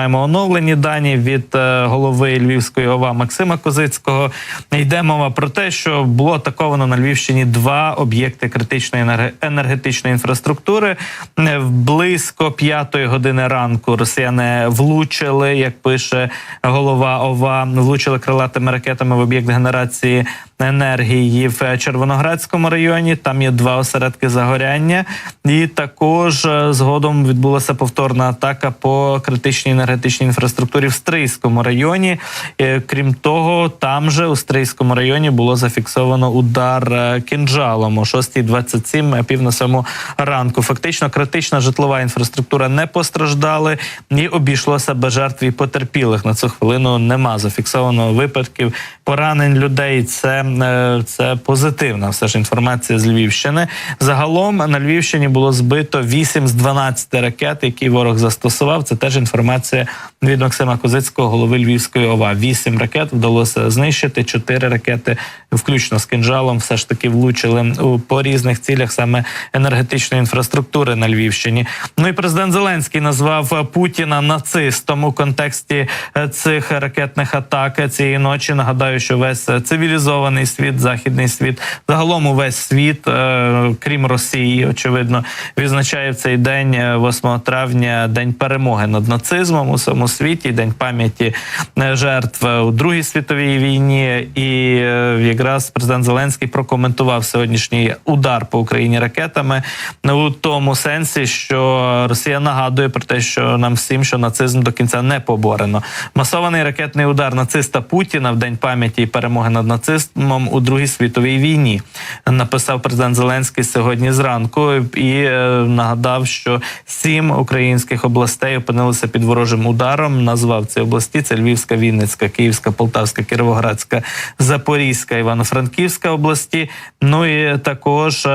маємо оновлені дані від голови Львівської ОВА Максима Козицького. Йде мова про те, що було атаковано на Львівщині 2 об'єкти критичної енергетичної інфраструктури. Близько 5 години ранку росіяни влучили, як пише голова ОВА, влучили крилатими ракетами в об'єкт генерації енергії в Червоноградському районі. Там є 2 осередки загоряння. І також згодом відбулася повторна атака по критичній енергетичній інфраструктурі в Стрийському районі. Крім того, там же у Стрийському районі було зафіксовано удар кинджалом о 6:27, пів на 7 ранку. Фактично критична житлова інфраструктура не постраждали і обійшлося без жертв і потерпілих. На цю хвилину нема зафіксовано випадків поранень людей. Це позитивна все ж інформація з Львівщини. Загалом на Львівщині було збито 8 з 12 ракет, які ворог застосував. Це теж інформація від Максима Козицького, голови Львівської ОВА. 8 ракет вдалося знищити, 4 ракети, включно з кинджалом, все ж таки влучили по різних цілях саме енергетичної інфраструктури на Львівщині. Ну і президент Зеленський назвав Путіна нацистом у контексті цих ракетних атак цієї ночі. Нагадаю, що весь цивілізований світ, західний світ, загалом увесь світ, крім Росії, очевидно, відзначає в цей день, 8 травня, День перемоги над нацизмом у всьому світі, День пам'яті жертв у Другій світовій війні. І якраз президент Зеленський прокоментував сьогоднішній удар по Україні ракетами у тому сенсі, що Росія нагадує про те, що нам всім, що нацизм до кінця не поборено. Масований ракетний удар нациста Путіна в День пам'яті і перемоги над нацизмом у Другій світовій війні, написав президент Зеленський сьогодні зранку і нагадав, що 7 українських областей опинилися під ворожим ударом. Назвав ці області: це Львівська, Вінницька, Київська, Полтавська, Кіровоградська, Запорізька, Івано-Франківська області. Ну і також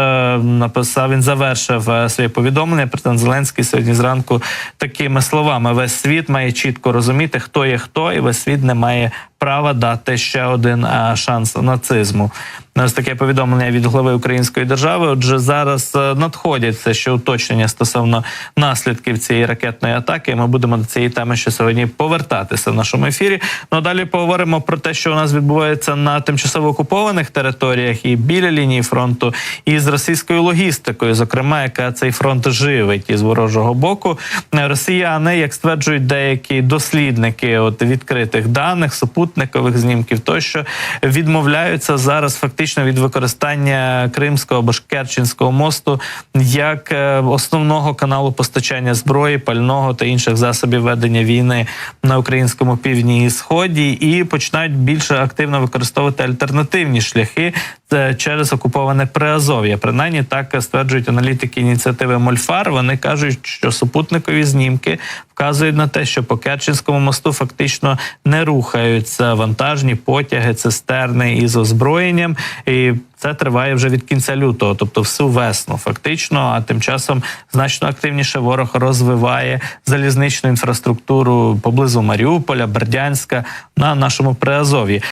написав, він завершив своє повідомлення, президент Зеленський, сьогодні зранку такими словами: весь світ має чітко розуміти, хто є хто, і весь світ не має права дати ще один шанс нацизму. Ось таке повідомлення від глави Української держави. Отже, зараз надходять все ще уточнення стосовно наслідків цієї ракетної атаки. Ми будемо до цієї теми ще сьогодні повертатися в нашому ефірі. Ну, далі поговоримо про те, що у нас відбувається на тимчасово окупованих територіях і біля лінії фронту, і з російською логістикою, зокрема, яка цей фронт живить із ворожого боку. Росіяни, як стверджують деякі дослідники відкритих даних, супутникових знімків тощо, відмовляються зараз фактично від використання Кримського або ж Керченського мосту як основного каналу постачання зброї, пального та інших засобів ведення війни на українському півдні і сході, і починають більше активно використовувати альтернативні шляхи через окуповане Приазов'я. Принаймні так стверджують аналітики ініціативи Мольфар. Вони кажуть, що супутникові знімки вказують на те, що по Керченському мосту фактично не рухаються вантажні потяги, цистерни із озброєнням. І це триває вже від кінця лютого, тобто всю весну фактично, а тим часом значно активніше ворог розвиває залізничну інфраструктуру поблизу Маріуполя, Бердянська, на нашому Приазов'ї.